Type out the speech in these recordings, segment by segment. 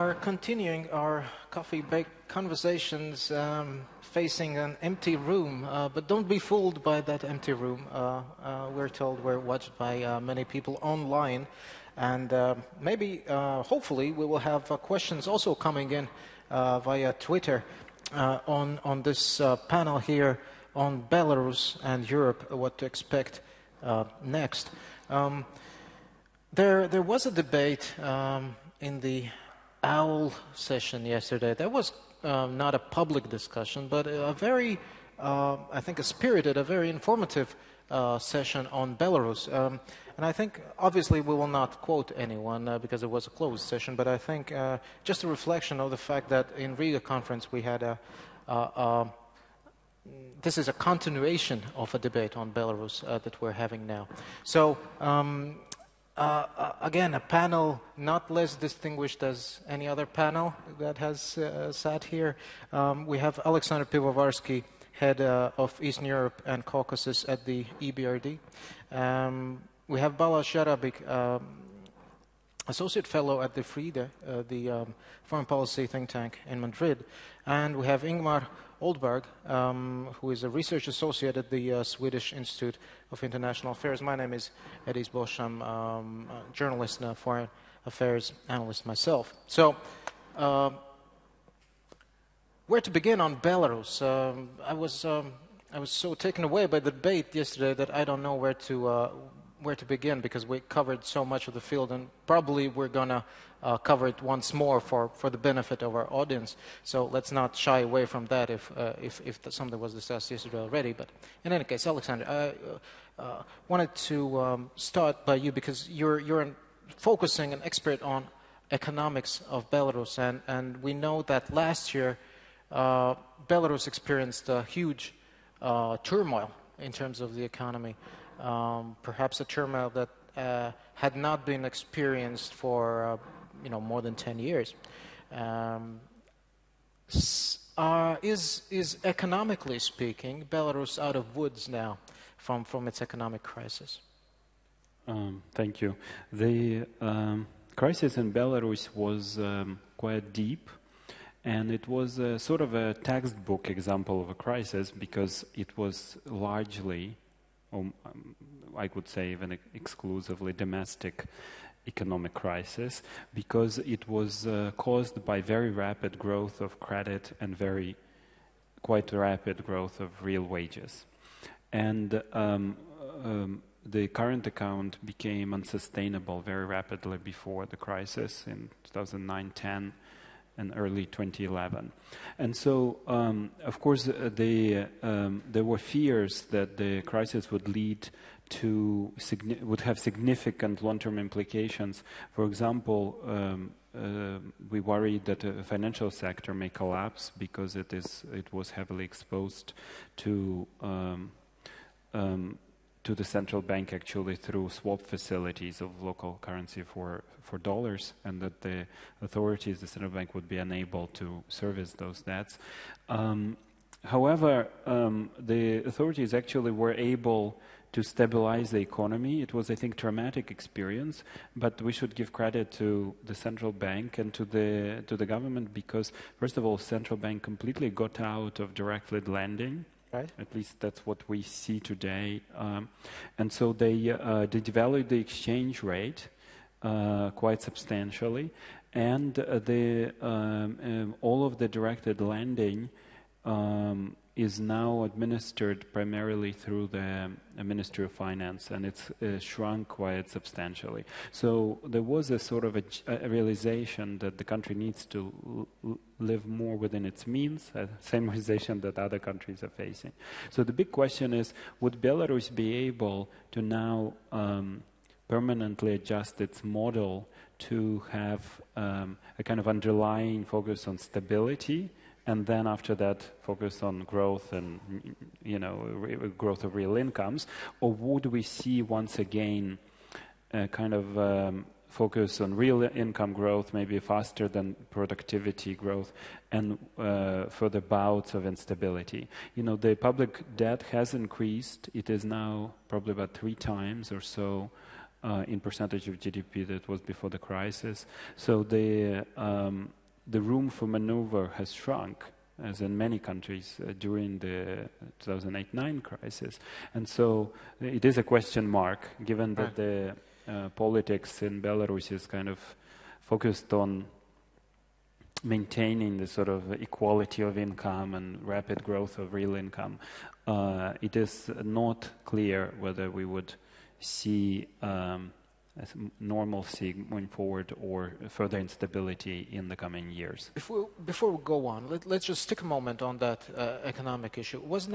Are continuing our coffee break conversations facing an empty room, but don't be fooled by that empty room. We're told we're watched by many people online, and maybe, hopefully, we will have questions also coming in via Twitter on this panel here on Belarus and Europe, what to expect next. There was a debate in the OWL session yesterday. That was not a public discussion, but a very, I think, a spirited, a very informative session on Belarus. And I think, obviously, we will not quote anyone because it was a closed session, but I think just a reflection of the fact that in Riga conference we had this is a continuation of a debate on Belarus that we're having now. So, again, a panel not less distinguished as any other panel that has sat here. We have Alexander Pivovarsky, head of Eastern Europe and Caucasus at the EBRD. We have Balazs Jarabik, associate fellow at the FRIDE, the foreign policy think tank in Madrid. And we have Ingmar Oldberg, who is a research associate at the Swedish Institute of International Affairs. My name is Edijs Boss. I'm a journalist and a foreign affairs analyst myself. So, where to begin on Belarus? I was so taken away by the debate yesterday that I don't know where to begin, because we covered so much of the field, and probably we're going to cover it once more for the benefit of our audience. So let's not shy away from that if something was discussed yesterday already. But in any case, Alexander, I wanted to start by you, because you're focusing an expert on economics of Belarus, and we know that last year Belarus experienced a huge turmoil in terms of the economy. Perhaps a turmoil that had not been experienced for more than 10 years. Is economically speaking Belarus out of woods now from its economic crisis? Thank you. The crisis in Belarus was quite deep, and it was sort of a textbook example of a crisis, because it was largely, I could say even exclusively, domestic economic crisis, because it was caused by very rapid growth of credit and quite rapid growth of real wages. And the current account became unsustainable very rapidly before the crisis in 2009-10 and early 2011. And so, of course, there were fears that the crisis would lead to would have significant long-term implications. For example, we worried that the financial sector may collapse because it was heavily exposed to the central bank, actually, through swap facilities of local currency for dollars, and that the authorities, the central bank, would be unable to service those debts. However, the authorities actually were able to stabilize the economy. It was, I think, a traumatic experience, but we should give credit to the central bank and to the government, because, first of all, central bank completely got out of direct lending. Right. At least that's what we see today. And so they devalued the exchange rate quite substantially, and all of the directed lending is now administered primarily through the Ministry of Finance, and it's shrunk quite substantially. So there was a sort of a realization that the country needs to live more within its means, same realization that other countries are facing. So the big question is, would Belarus be able to now permanently adjust its model to have a kind of underlying focus on stability, and then after that focus on growth and growth of real incomes? Or would we see once again a kind of focus on real income growth, maybe faster than productivity growth, and further bouts of instability? The public debt has increased. It is now probably about 3 times or so in percentage of GDP that was before the crisis. So the room for maneuver has shrunk, as in many countries during the 2008-9 crisis. And so it is a question mark, given that the politics in Belarus is kind of focused on maintaining the sort of equality of income and rapid growth of real income. It is not clear whether we would see normalcy going forward or further instability in the coming years. Before we go on, let's just stick a moment on that economic issue. Was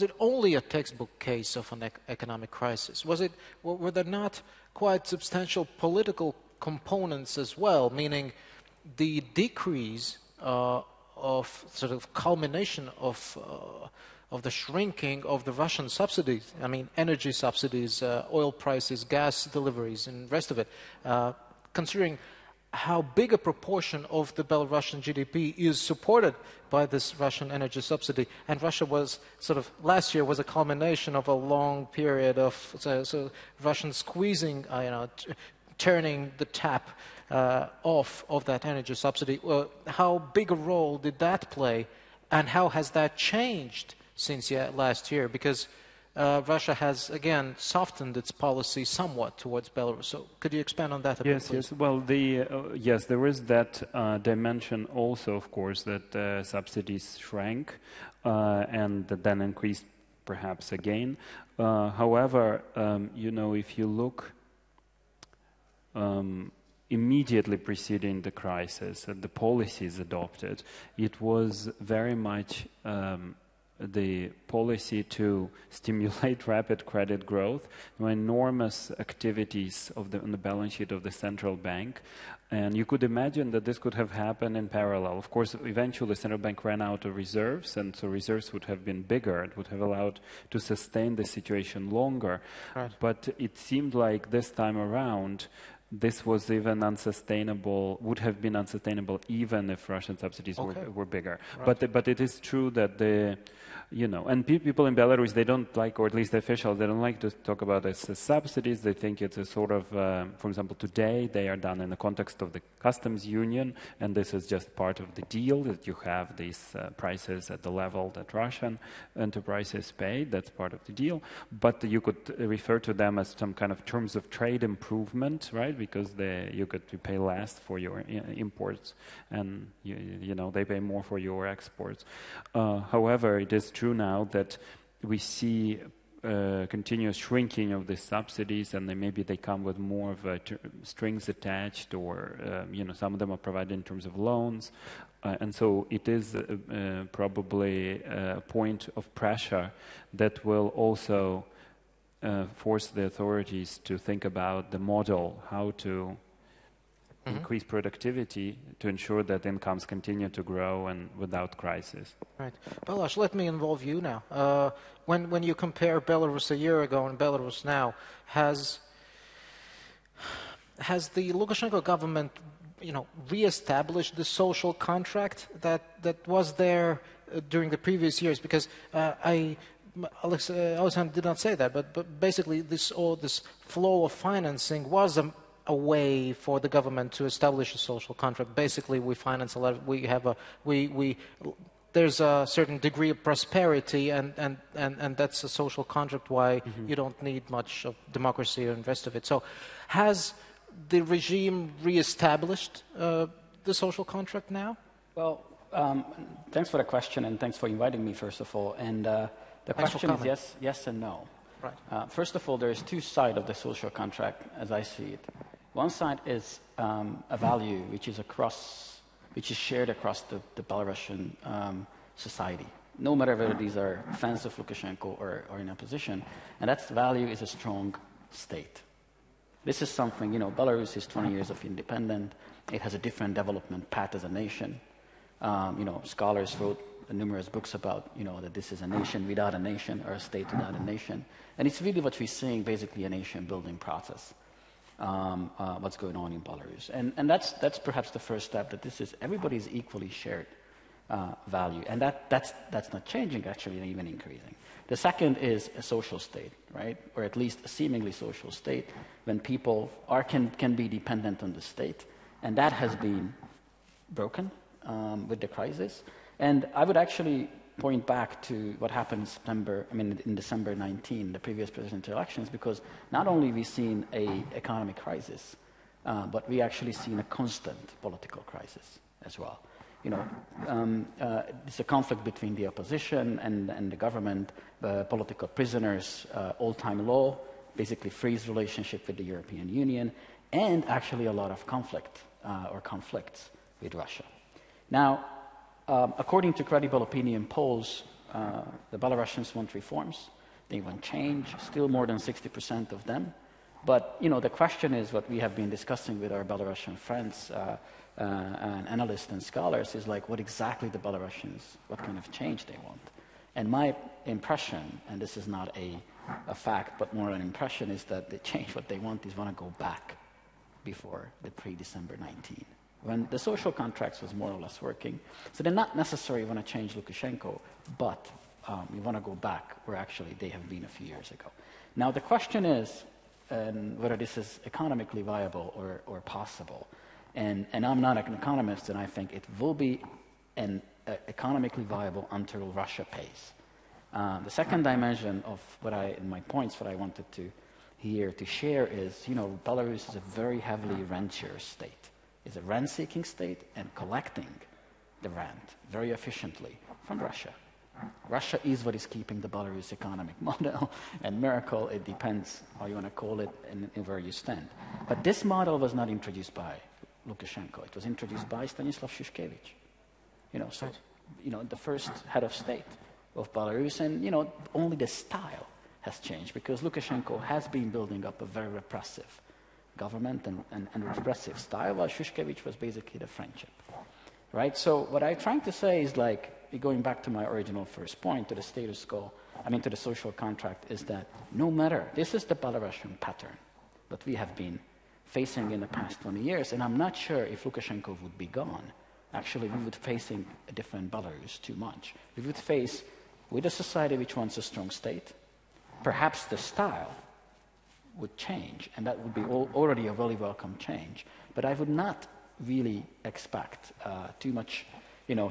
it only a textbook case of an economic crisis? Were there not quite substantial political components as well, meaning the decrease of sort of culmination of the shrinking of the Russian subsidies, I mean energy subsidies, oil prices, gas deliveries and rest of it, considering how big a proportion of the Belarusian GDP is supported by this Russian energy subsidy. And Russia was sort of, last year was a culmination of a long period of so Russian squeezing, turning the tap off of that energy subsidy. How big a role did that play, and how has that changed since last year? Because Russia has, again, softened its policy somewhat towards Belarus. So could you expand on that a bit, please? Yes. Well, yes, there is that dimension also, of course, that subsidies shrank and then increased perhaps again. However, if you look immediately preceding the crisis, the policies adopted, it was very much the policy to stimulate rapid credit growth, enormous activities on the balance sheet of the central bank. And you could imagine that this could have happened in parallel. Of course, eventually the central bank ran out of reserves, and so reserves would have been bigger. It would have allowed to sustain the situation longer. Right. But it seemed like this time around, this was even unsustainable, would have been unsustainable even if Russian subsidies were bigger. Right. But it is true that and people in Belarus, they don't like, or at least the officials, they don't like to talk about it as subsidies. They think it's a sort of, for example, today they are done in the context of the customs union, and this is just part of the deal, that you have these prices at the level that Russian enterprises pay. That's part of the deal. But you could refer to them as some kind of terms of trade improvement, right? Because you pay less for your imports, and they pay more for your exports. However, it is true now that we see continuous shrinking of the subsidies, and maybe they come with more of strings attached, or some of them are provided in terms of loans, and so it is probably a point of pressure that will also force the authorities to think about the model, how to increase productivity to ensure that incomes continue to grow and without crisis. Right. Balazs, let me involve you now. When you compare Belarus a year ago and Belarus now, has the Lukashenko government, reestablished the social contract that was there during the previous years? Because Alexander did not say that, but basically this flow of financing was a way for the government to establish a social contract. Basically, we finance a lot. There's a certain degree of prosperity, and that's a social contract. Why you don't need much of democracy and the rest of it. So, has the regime reestablished the social contract now? Well, thanks for the question, and thanks for inviting me, first of all. And the question is yes and no. Right. First of all, there is two sides of the social contract, as I see it. One side is a value which is shared across the Belarusian society, no matter whether these are fans of Lukashenko or in opposition, and that value is a strong state. This is something, Belarus is 20 years of independent. It has a different development path as a nation. Scholars wrote numerous books about, that this is a nation without a nation, or a state without a nation. And it's really what we're seeing, basically a nation-building process. What's going on in Belarus. And that's perhaps the first step, that everybody is equally shared value. And that's not changing, actually, and even increasing. The second is a social state, right? Or at least a seemingly social state, when people can be dependent on the state. And that has been broken with the crisis. And I would actually point back to what happened in December 19, the previous presidential elections, because not only we've seen an economic crisis, but we actually seen a constant political crisis as well. It's a conflict between the opposition and the government, political prisoners, old-time law, basically freeze relationship with the European Union, and actually a lot of conflicts with Russia. Now, according to credible opinion polls, the Belarusians want reforms, they want change, still more than 60% of them. But, the question is, what we have been discussing with our Belarusian friends, and analysts and scholars, is like, what exactly the Belarusians, what kind of change they want. And my impression, and this is not a fact, but more an impression, is that the change, what they want is want to go back before the pre-December 19, when the social contracts was more or less working. So they're not necessarily want to change Lukashenko, but we want to go back where actually they have been a few years ago. Now the question is whether this is economically viable or possible. And I'm not an economist, and I think it will be economically viable until Russia pays. The second dimension of in my points, what I wanted to share is, Belarus is a very heavily rentier state. It's a rent-seeking state and collecting the rent very efficiently from Russia. Russia is what is keeping the Belarus economic model and miracle. It depends how you want to call it and where you stand. But this model was not introduced by Lukashenko. It was introduced by Stanislav Shushkevich. The first head of state of Belarus, and only the style has changed because Lukashenko has been building up a very repressive government and repressive style, while Shushkevich was basically the friendship, right? So what I'm trying to say is, like, going back to my original first point, to the status quo, to the social contract, is that no matter, this is the Belarusian pattern that we have been facing in the past 20 years, and I'm not sure if Lukashenko would be gone, actually we would facing a different Belarus too much. We would face with a society which wants a strong state, perhaps the style would change, and that would be already a very welcome change. But I would not really expect too much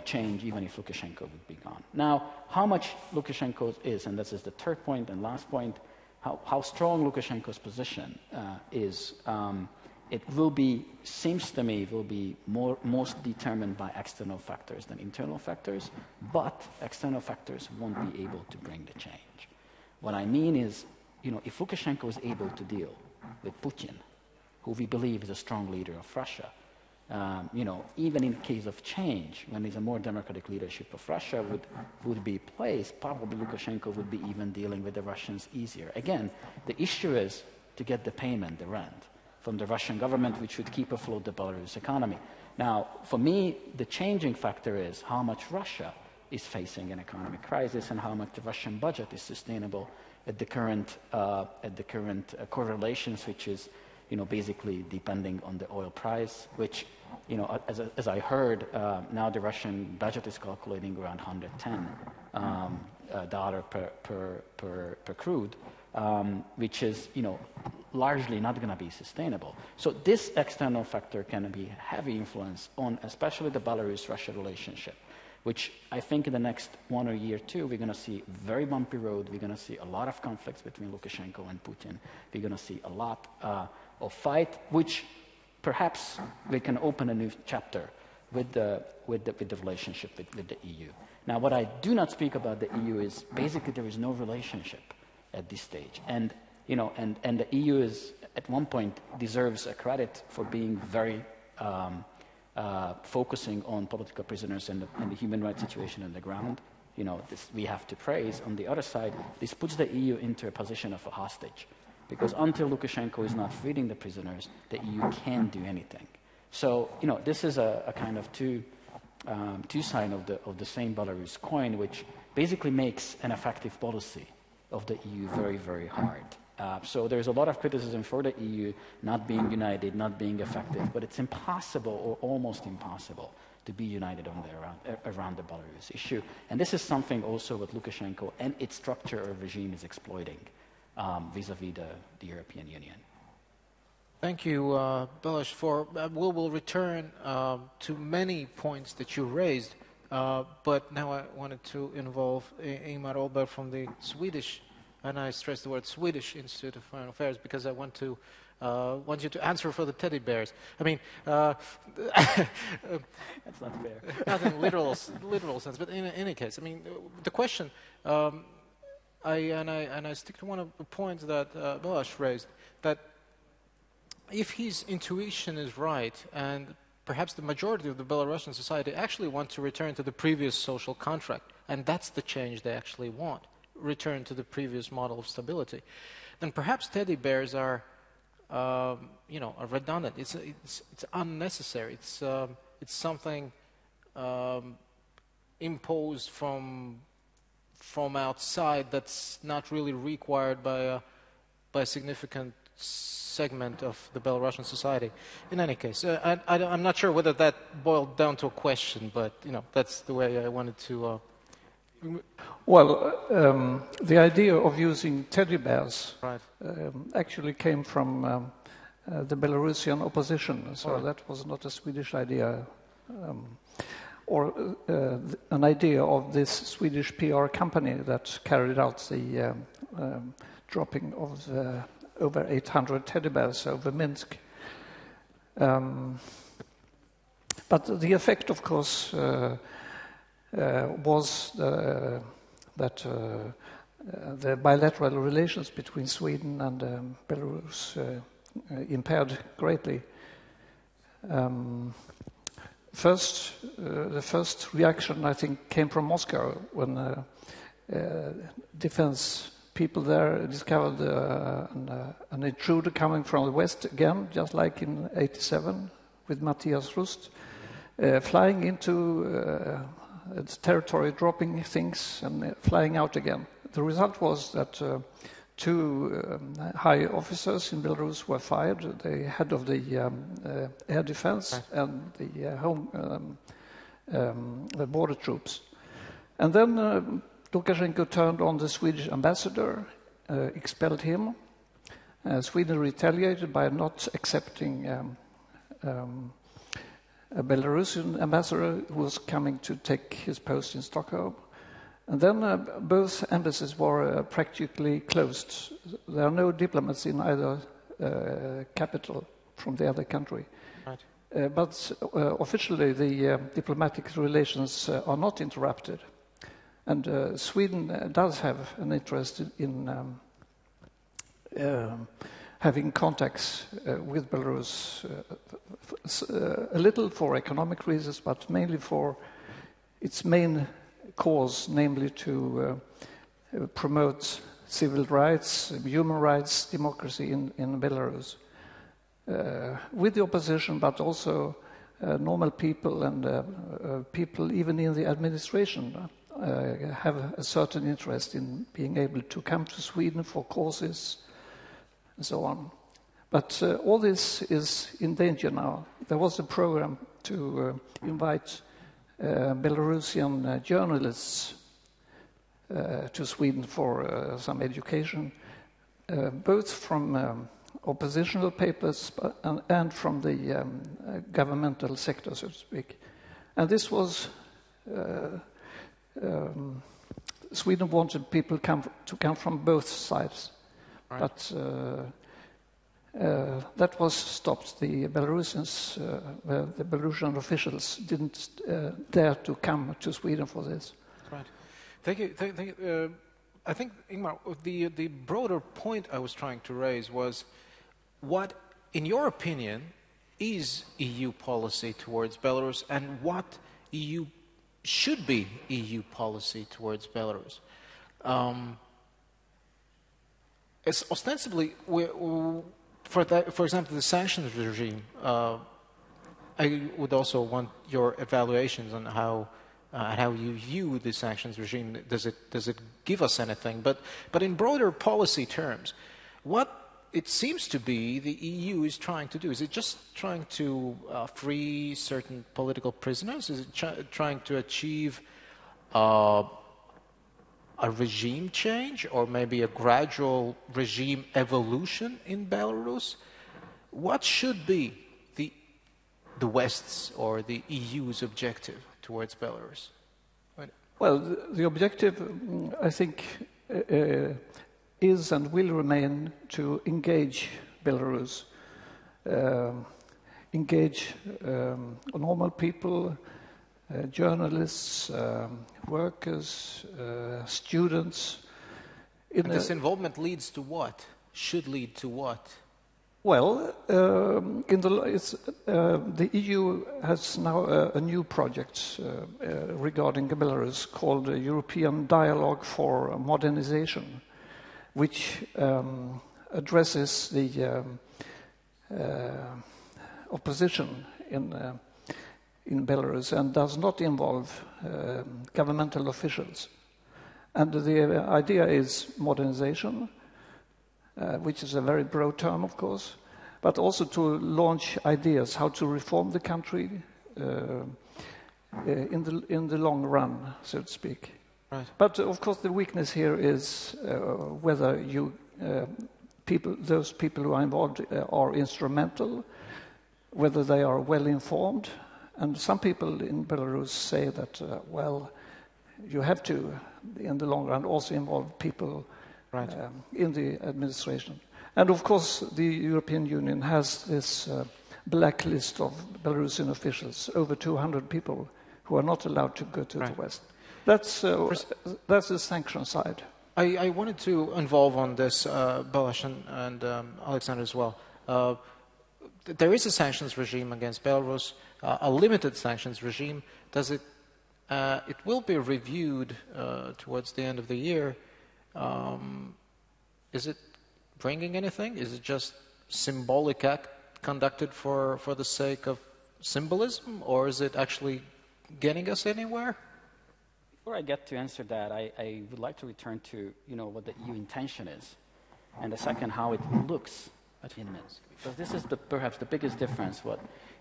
change even if Lukashenko would be gone. Now, how much Lukashenko is, and this is the third point and last point, how strong Lukashenko's position is, it will be, seems to me, will be most determined by external factors than internal factors, but external factors won't be able to bring the change. What I mean is, if Lukashenko is able to deal with Putin, who we believe is a strong leader of Russia, even in case of change, when there's a more democratic leadership of Russia would be placed, probably Lukashenko would be even dealing with the Russians easier. Again, the issue is to get the payment, the rent, from the Russian government, which would keep afloat the Belarus economy. Now, for me, the changing factor is how much Russia is facing an economic crisis and how much the Russian budget is sustainable at the current correlations, which is basically depending on the oil price, which, as I heard, now the Russian budget is calculating around $110 per crude, which is, largely not going to be sustainable. So this external factor can be heavy influence on especially the Belarus-Russia relationship, which I think in the next 1 year or 2, we're going to see very bumpy road. We're going to see a lot of conflicts between Lukashenko and Putin. We're going to see a lot of fight, which perhaps we can open a new chapter with the relationship with the EU. Now, what I do not speak about the EU is basically there is no relationship at this stage, and the EU is at one point deserves a credit for being very focusing on political prisoners and the human rights situation on the ground. This we have to praise. On the other side, this puts the EU into a position of a hostage, because until Lukashenko is not freeing the prisoners, the EU can't do anything. So, this is a kind of two sides of the same Belarus coin, which basically makes an effective policy of the EU very, very hard. So there's a lot of criticism for the EU not being united, not being effective, but it's impossible or almost impossible to be united around the Belarus issue. And this is something also what Lukashenko and its structure or regime is exploiting vis-a-vis the European Union. Thank you, Balazs. We will return to many points that you raised, but now I wanted to involve Ingmar Oldberg from the Swedish, and I stress the word Swedish, Institute of Foreign Affairs, because I want you to answer for the teddy bears. I mean, that's not fair. Not in literal sense, but in any case, I mean, the question, I stick to one of the points that Balazs raised, that if his intuition is right, and perhaps the majority of the Belarusian society actually want to return to the previous social contract, and that's the change they actually want, return to the previous model of stability, then perhaps teddy bears are, are redundant. It's unnecessary. It's something imposed from outside that's not really required by a significant segment of the Belarusian society. In any case, I'm not sure whether that boiled down to a question, but that's the way I wanted to. Well, the idea of using teddy bears Right. Actually came from the Belarusian opposition, so that was not a Swedish idea, or an idea of this Swedish PR company that carried out the dropping of over 800 teddy bears over Minsk. But the effect, of course, was that the bilateral relations between Sweden and Belarus impaired greatly. The first reaction, I think, came from Moscow when defense people there discovered an intruder coming from the west again, just like in '87 with Matthias Rust, flying into its territory, dropping things and flying out again. The result was that two high officers in Belarus were fired, the head of the air defense and the border troops. And then Lukashenko turned on the Swedish ambassador, expelled him. Sweden retaliated by not accepting a Belarusian ambassador who was coming to take his post in Stockholm. And then both embassies were practically closed. There are no diplomats in either capital from the other country. Right. But officially the diplomatic relations are not interrupted. And Sweden does have an interest in having contacts with Belarus, a little for economic reasons, but mainly for its main cause, namely to promote civil rights, human rights, democracy in Belarus, with the opposition, but also normal people and people even in the administration have a certain interest in being able to come to Sweden for courses and so on. But all this is in danger now. There was a program to invite Belarusian journalists to Sweden for some education, both from oppositional papers and from the governmental sector, so to speak. And this was, Sweden wanted people to come from both sides. Right. But that was stopped. The Belarusians, the Belarusian officials didn't dare to come to Sweden for this. Right. Thank you. Thank you. I think, Ingmar, the broader point I was trying to raise was what, in your opinion, is EU policy towards Belarus and what should be EU policy towards Belarus. It's ostensibly, for example, the sanctions regime, I would also want your evaluations on how you view the sanctions regime. Does it give us anything? But in broader policy terms, what it seems to be the EU is trying to do. Is it just trying to free certain political prisoners? Is it trying to achieve a regime change or maybe a gradual regime evolution in Belarus? What should be the West's or the EU's objective towards Belarus? Well, the objective, I think, is and will remain to engage Belarus, engage normal people, journalists, workers, students. And this involvement leads to what? Should lead to what? Well, the EU has now a new project regarding Belarus called the European Dialogue for Modernization, which addresses the opposition in Belarus and does not involve governmental officials. And the idea is modernization, which is a very broad term, of course, but also to launch ideas how to reform the country in the long run, so to speak. Right. But of course, the weakness here is whether those people who are involved are instrumental, whether they are well informed, and some people in Belarus say that well, you have to, in the long run, also involve people. Right. In the administration. And of course, the European Union has this blacklist of Belarusian officials, over 200 people who are not allowed to go to the West. That's the sanction side. I wanted to involve on this, Balazs and Alexander as well. There is a sanctions regime against Belarus, a limited sanctions regime. It will be reviewed towards the end of the year. Is it bringing anything? Is it just symbolic act conducted for the sake of symbolism, or is it actually getting us anywhere? Before I get to answer that, I would like to return to what the EU intention is, and the second, how it looks in Minsk, because this is perhaps the biggest difference.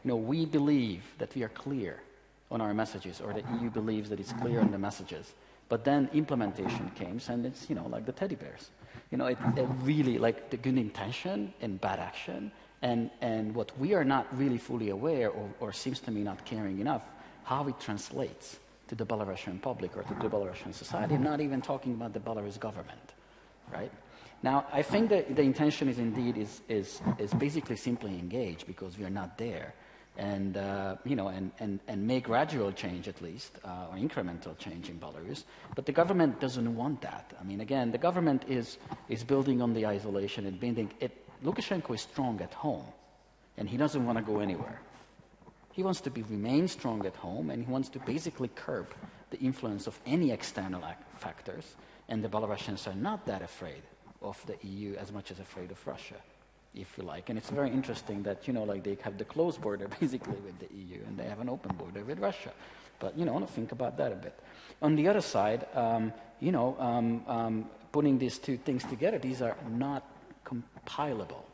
We believe that we are clear on our messages, or the EU believes that it's clear on the messages. But then implementation comes, and it's, like the teddy bears. It really, like the good intention and bad action, and what we are not really fully aware, or seems to me not caring enough, how it translates to the Belarusian public or to the Belarusian society, not even talking about the Belarus government, right? Now, I think that the intention is indeed is basically simply engage, because we are not there. And and make gradual change at least, or incremental change in Belarus. But the government doesn't want that. I mean, again, the government is building on the isolation and building it. Lukashenko is strong at home, and he doesn't want to go anywhere. He wants to remain strong at home, and he wants to basically curb the influence of any external factors. And the Belarusians are not that afraid of the EU as much as afraid of Russia, if you like. And it's very interesting that, they have the closed border basically with the EU, and they have an open border with Russia. But, I want to think about that a bit. On the other side, putting these two things together, these are not compilable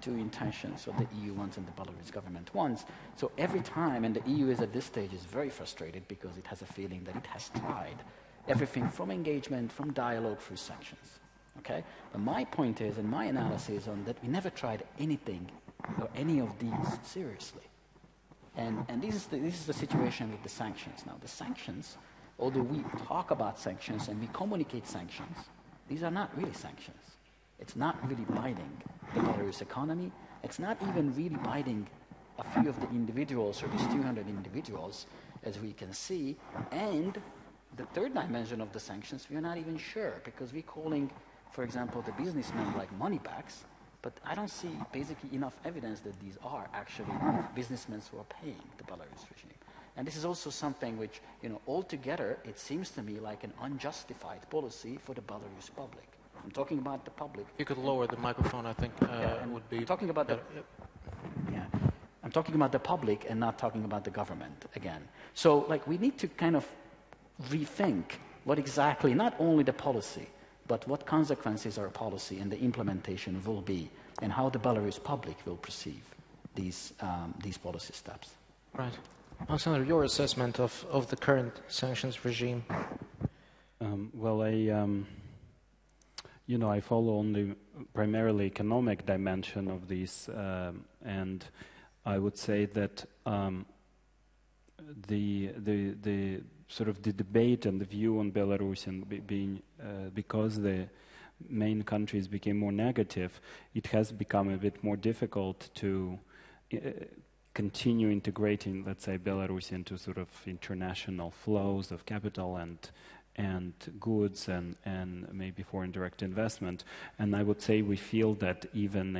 two intentions what the EU wants and the Belarus government wants. So every time, and the EU is at this stage is very frustrated because it has a feeling that it has tried everything from engagement, from dialogue through sanctions. Okay? But my point is, and my analysis on that, we never tried anything or any of these seriously. And this is the situation with the sanctions. Now, the sanctions, although we talk about sanctions and we communicate sanctions, these are not really sanctions. It's not really binding the Belarus economy. It's not even really binding a few of the individuals, or these 200 individuals, as we can see. And the third dimension of the sanctions, we are not even sure, because we're calling, for example, the businessmen like moneybacks, but I don't see basically enough evidence that these are actually businessmen who are paying the Belarus regime. And this is also something which, altogether, it seems to me like an unjustified policy for the Belarus public. I'm talking about the public. You could lower the microphone, I think, would be... I'm talking about I'm talking about the public and not talking about the government, again. So, we need to kind of rethink what exactly, not only the policy, but what consequences our policy and the implementation will be, and how the Belarus public will perceive these policy steps. Right. Alexander, your assessment of the current sanctions regime? Well, I follow on the primarily economic dimension of these, and I would say that the sort of the debate and the view on Belarus and being because the main countries became more negative, it has become a bit more difficult to continue integrating, let's say, Belarus into sort of international flows of capital and goods and maybe foreign direct investment. And I would say we feel that even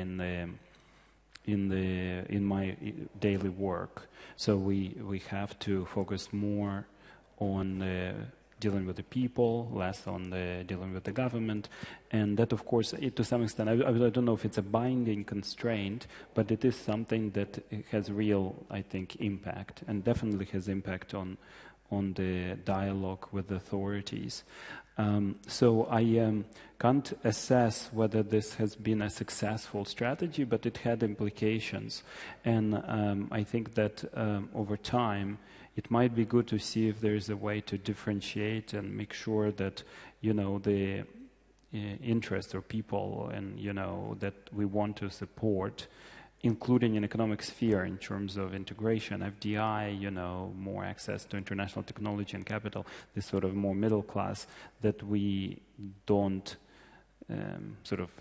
in my daily work. So we have to focus more on dealing with the people, less on dealing with the government, and that, of course, to some extent, I don't know if it's a binding constraint, but it is something that has real, I think, impact, and definitely has impact on the dialogue with the authorities. So I can't assess whether this has been a successful strategy, but it had implications, and I think that over time, it might be good to see if there is a way to differentiate and make sure that, the interests of people and, that we want to support, including in economic sphere in terms of integration, FDI, more access to international technology and capital, this sort of more middle class, that we don't sort of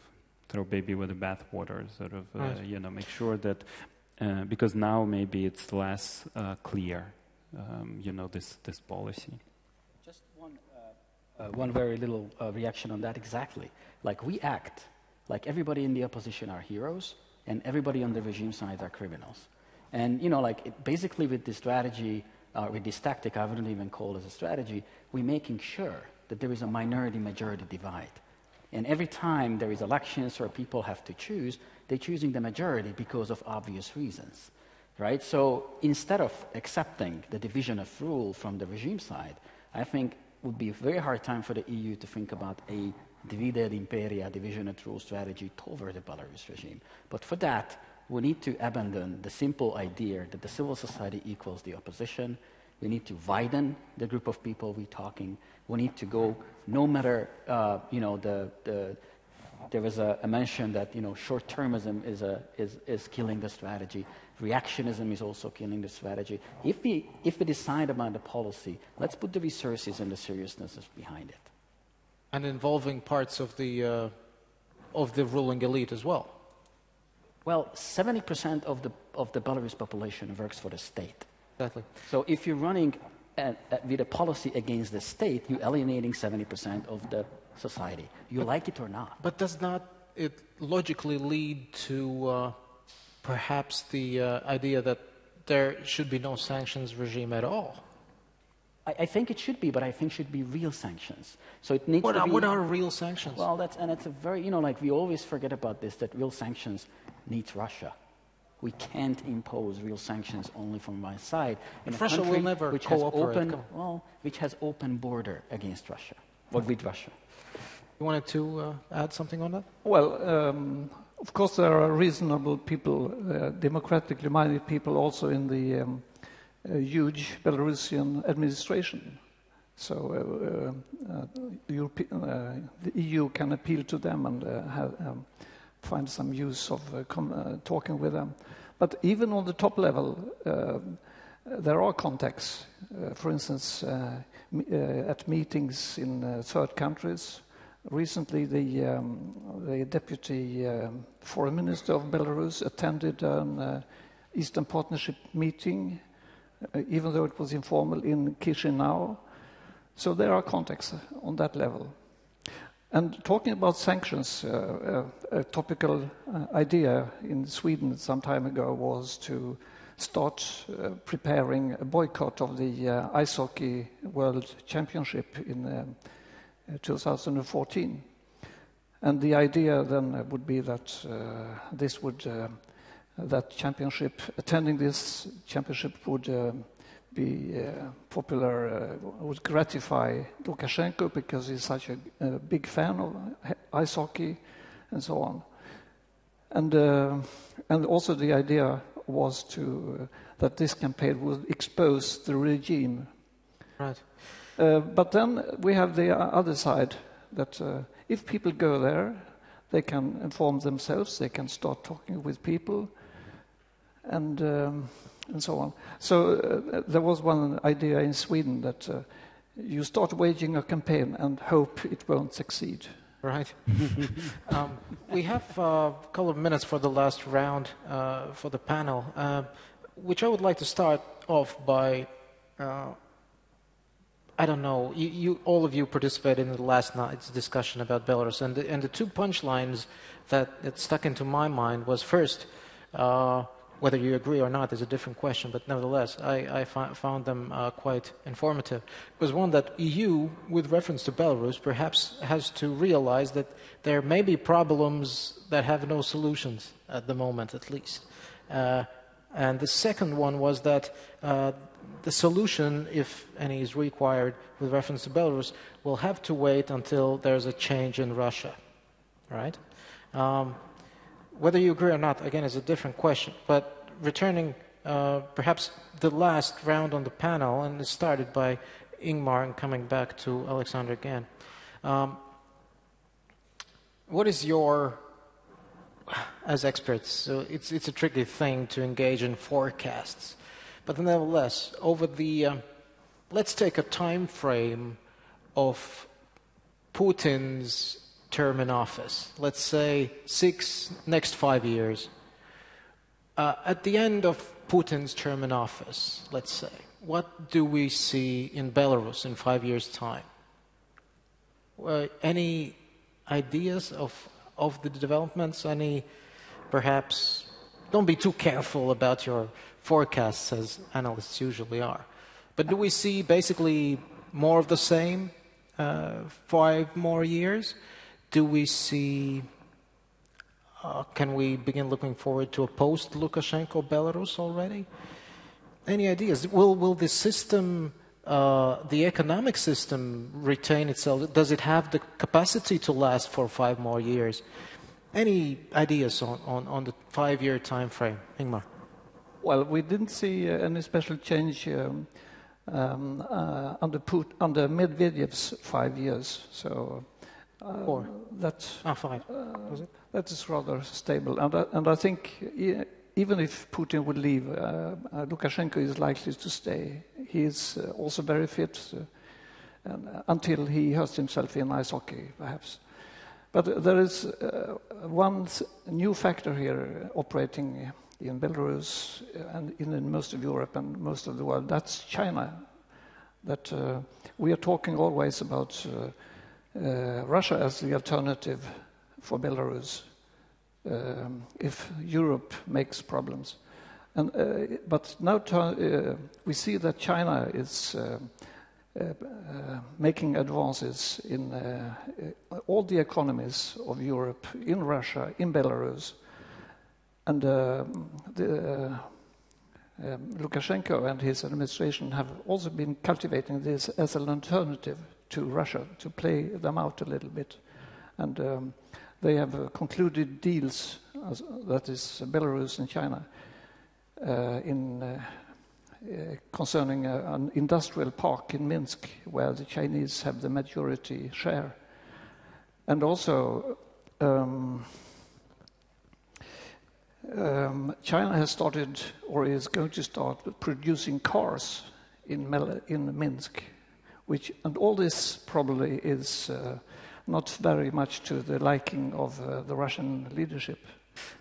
throw baby with the bathwater, sort of, make sure that, because now maybe it's less clear. This policy. Just one very little reaction on that exactly. Like we act, like everybody in the opposition are heroes, and everybody on the regime side are criminals. And basically with this strategy, with this tactic, I wouldn't even call it a strategy. We're making sure that there is a minority-majority divide. And every time there is elections or people have to choose, they're choosing the majority because of obvious reasons. Right? So instead of accepting the division of rule from the regime side, I think it would be a very hard time for the EU to think about a divide imperia, division of rule strategy toward the Belarus regime. But for that, we need to abandon the simple idea that the civil society equals the opposition. We need to widen the group of people we're talking. We need to go, no matter, there was a mention that short-termism is killing the strategy. Reactionism is also killing the strategy. If we decide about the policy, let's put the resources and the seriousness behind it. And involving parts of the ruling elite as well. Well, 70% of the Belarus population works for the state. Exactly. So if you're running with a policy against the state, you're alienating 70% of the society. You like it or not. But does not it logically lead to perhaps the idea that there should be no sanctions regime at all? I think it should be, but I think it should be real sanctions. So it needs to be... What are real sanctions? Well, it's a very, we always forget about this, that real sanctions needs Russia. We can't impose real sanctions only from one side. In Russia will never cooperate. Which has open border against Russia, or with Russia. You wanted to add something on that? Well, of course there are reasonable people, democratically minded people also in the huge Belarusian administration. So the EU can appeal to them and find some use of talking with them. But even on the top level, there are contacts. For instance, at meetings in third countries. Recently, the deputy foreign minister of Belarus attended an Eastern Partnership meeting, even though it was informal, in Chisinau. So there are contacts on that level. And talking about sanctions, a topical idea in Sweden some time ago was to start preparing a boycott of the Ice Hockey World Championship in 2014. And the idea then would be that this would that championship. Attending this championship would be popular, would gratify Lukashenko because he's such a big fan of ice hockey and so on. And also the idea was that this campaign would expose the regime. Right. But then we have the other side, that if people go there, they can inform themselves, they can start talking with people, and so on. So there was one idea in Sweden that you start waging a campaign and hope it won't succeed. Right. We have a couple of minutes for the last round for the panel, which I would like to start off by, I don't know, you all of you participated in the last night's discussion about Belarus, and the two punchlines that stuck into my mind was first, whether you agree or not is a different question, but nevertheless, I found them quite informative. It was one that EU, with reference to Belarus, perhaps has to realize that there may be problems that have no solutions at the moment, at least. And the second one was that the solution, if any is required with reference to Belarus, will have to wait until there's a change in Russia, right? Whether you agree or not, again, is a different question. But returning perhaps the last round on the panel, and it started by Ingmar and coming back to Alexander again. What is your, as experts, so it's a tricky thing to engage in forecasts, but nevertheless, over the, let's take a time frame of Putin's term in office, let's say next 5 years. At the end of Putin's term in office, let's say, what do we see in Belarus in 5 years' time? Any ideas of the developments? Any, perhaps, don't be too careful about your forecasts as analysts usually are, but do we see basically more of the same 5 more years? Do we see, can we begin looking forward to a post-Lukashenko Belarus already? Any ideas? Will the system, the economic system, retain itself? Does it have the capacity to last for 5 more years? Any ideas on the 5-year time frame? Ingmar? Well, we didn't see any special change under Medvedev's 5 years, so... 4. That's 5. Was it? That is rather stable, and I think even if Putin would leave, Lukashenko is likely to stay. He is also very fit until he hurts himself in ice hockey, perhaps. But there is one new factor here operating in Belarus and in most of Europe and most of the world. That's China. That we are talking always about. Russia as the alternative for Belarus if Europe makes problems. But now we see that China is making advances in all the economies of Europe, in Russia, in Belarus. And Lukashenko and his administration have also been cultivating this as an alternative to Russia, to play them out a little bit. And they have concluded deals, that is Belarus and China, concerning an industrial park in Minsk, where the Chinese have the majority share. And also, China has started, or is going to start, producing cars in Minsk. And all this probably is not very much to the liking of the Russian leadership.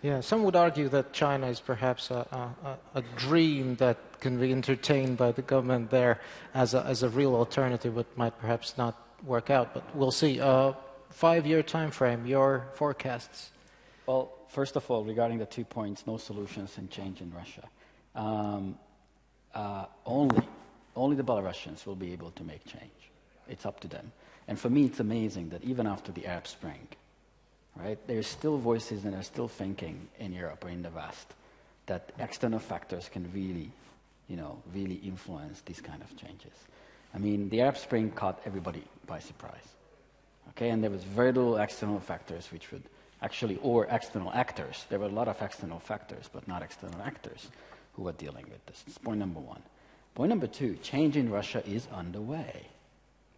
Yeah, some would argue that China is perhaps a dream that can be entertained by the government there as a real alternative, but might perhaps not work out. But we'll see. 5-year time frame, your forecasts? Well, first of all, regarding the 2 points, no solutions and change in Russia. Only the Belarusians will be able to make change. It's up to them. And for me, it's amazing that even after the Arab Spring, right, there's still voices and there's still thinking in Europe or in the West that external factors can really, really influence these kind of changes. I mean, the Arab Spring caught everybody by surprise. Okay, and there was very little external factors which would actually, or external actors. There were a lot of external factors, but not external actors who were dealing with this. That's point number one. Point number two, change in Russia is underway.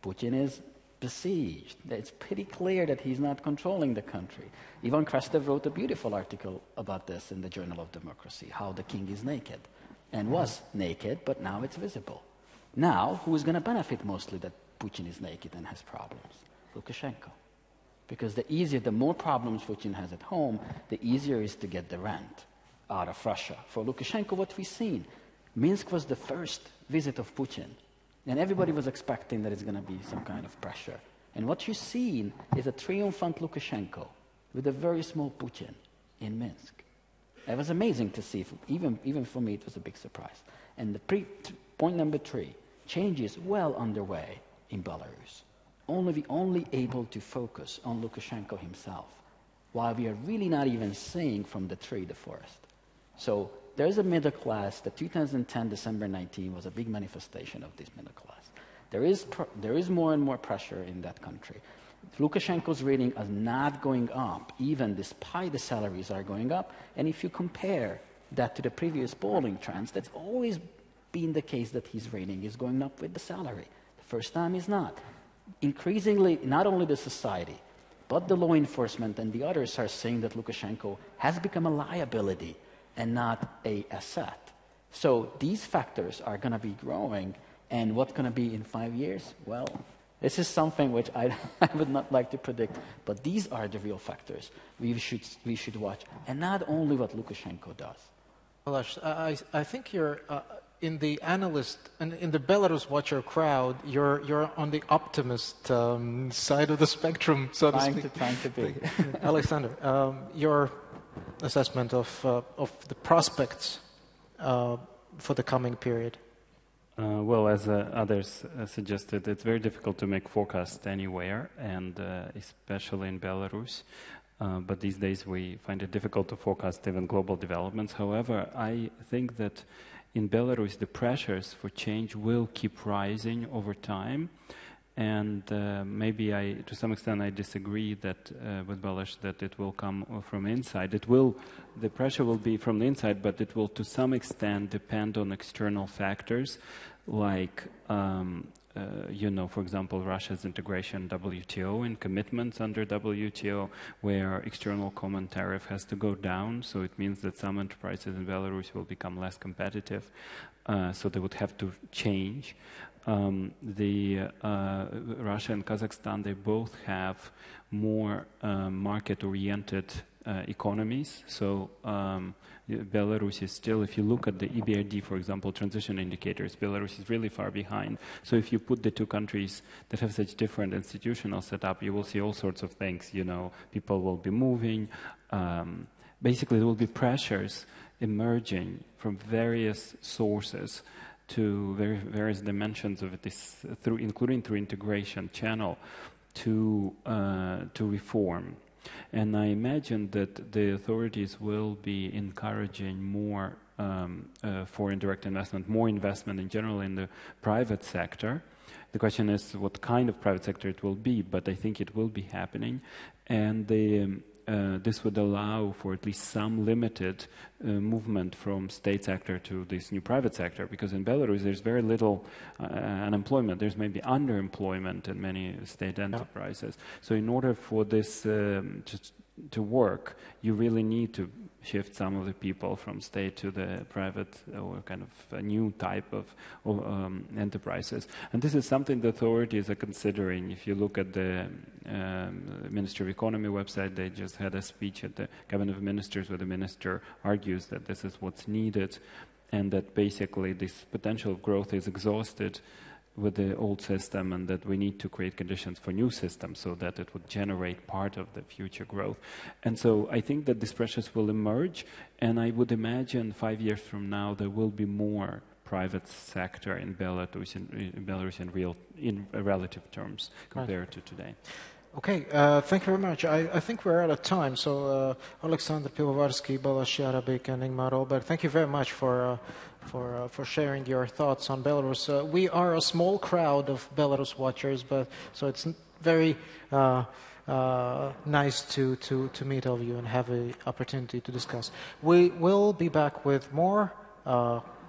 Putin is besieged. It's pretty clear that he's not controlling the country. Ivan Krastev wrote a beautiful article about this in the Journal of Democracy, how the king is naked, and was naked, but now it's visible. Now, who is going to benefit mostly that Putin is naked and has problems? Lukashenko. Because the more problems Putin has at home, the easier it is to get the rent out of Russia. For Lukashenko, what we've seen, Minsk was the first visit of Putin, and everybody was expecting that it's going to be some kind of pressure. And what you've seen is a triumphant Lukashenko with a very small Putin in Minsk. It was amazing to see. Even for me, it was a big surprise. And point number three, change is well underway in Belarus. Only able to focus on Lukashenko himself, while we are really not even seeing from the tree the forest. So there's a middle class. The 2010 December 19 was a big manifestation of this middle class. There is more and more pressure in that country. Lukashenko's rating is not going up, even despite the salaries are going up. And if you compare that to the previous polling trends, that's always been the case that his rating is going up with the salary. The first time is not. Increasingly, not only the society, but the law enforcement and the others are saying that Lukashenko has become a liability and not an asset. So these factors are going to be growing, and what's going to be in 5 years? Well, this is something which I would not like to predict, but these are the real factors we should watch, and not only what Lukashenko does. Balazs, I think you're in the analyst and in the Belarus watcher crowd. You're on the optimist side of the spectrum, so to speak. Trying to be. Alexander, your assessment of the prospects for the coming period. Well, as others suggested, it's very difficult to make forecasts anywhere, and especially in Belarus. But these days we find it difficult to forecast even global developments. However, I think that in Belarus the pressures for change will keep rising over time. And maybe to some extent I disagree that with Balazs that it will come from inside. The pressure will be from the inside, but it will to some extent depend on external factors like, for example, Russia's integration WTO and commitments under WTO, where external common tariff has to go down. So it means that some enterprises in Belarus will become less competitive. So they would have to change. Russia and Kazakhstan, they both have more market-oriented economies. So Belarus is still, if you look at the EBRD, for example, transition indicators, Belarus is really far behind. So if you put the two countries that have such different institutional setup, you will see all sorts of things. People will be moving. Basically, there will be pressures emerging from various sources to various dimensions of this, including through integration channel, to reform. And I imagine that the authorities will be encouraging more foreign direct investment, more investment in general in the private sector. The question is what kind of private sector it will be, but I think it will be happening. And this would allow for at least some limited movement from state sector to this new private sector, because in Belarus there's very little unemployment. There's maybe underemployment in many state enterprises. So in order for this to work, you really need to shift some of the people from state to the private or kind of a new type of enterprises. And this is something the authorities are considering. If you look at the Ministry of Economy website, they just had a speech at the Cabinet of Ministers where the minister argues that this is what's needed and that basically this potential of growth is exhausted with the old system, and that we need to create conditions for new systems so that it would generate part of the future growth. And so I think that these pressures will emerge, and I would imagine 5 years from now there will be more private sector in Belarus in relative terms compared to today. Okay, thank you very much. I think we're out of time. So, Alexander Pivovarsky, Balazs, Jarabik, and Ingmar Oldberg, thank you very much for sharing your thoughts on Belarus. We are a small crowd of Belarus watchers, but so it's very nice to meet all of you and have an opportunity to discuss. We will be back with more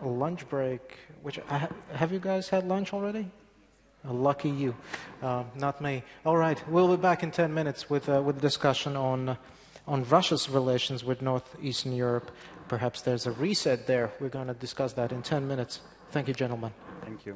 lunch break. Which have you guys had lunch already? Lucky you, not me. All right, we'll be back in 10 minutes with a discussion on Russia's relations with Northeastern Europe. Perhaps there's a reset there. We're going to discuss that in 10 minutes. Thank you, gentlemen. Thank you.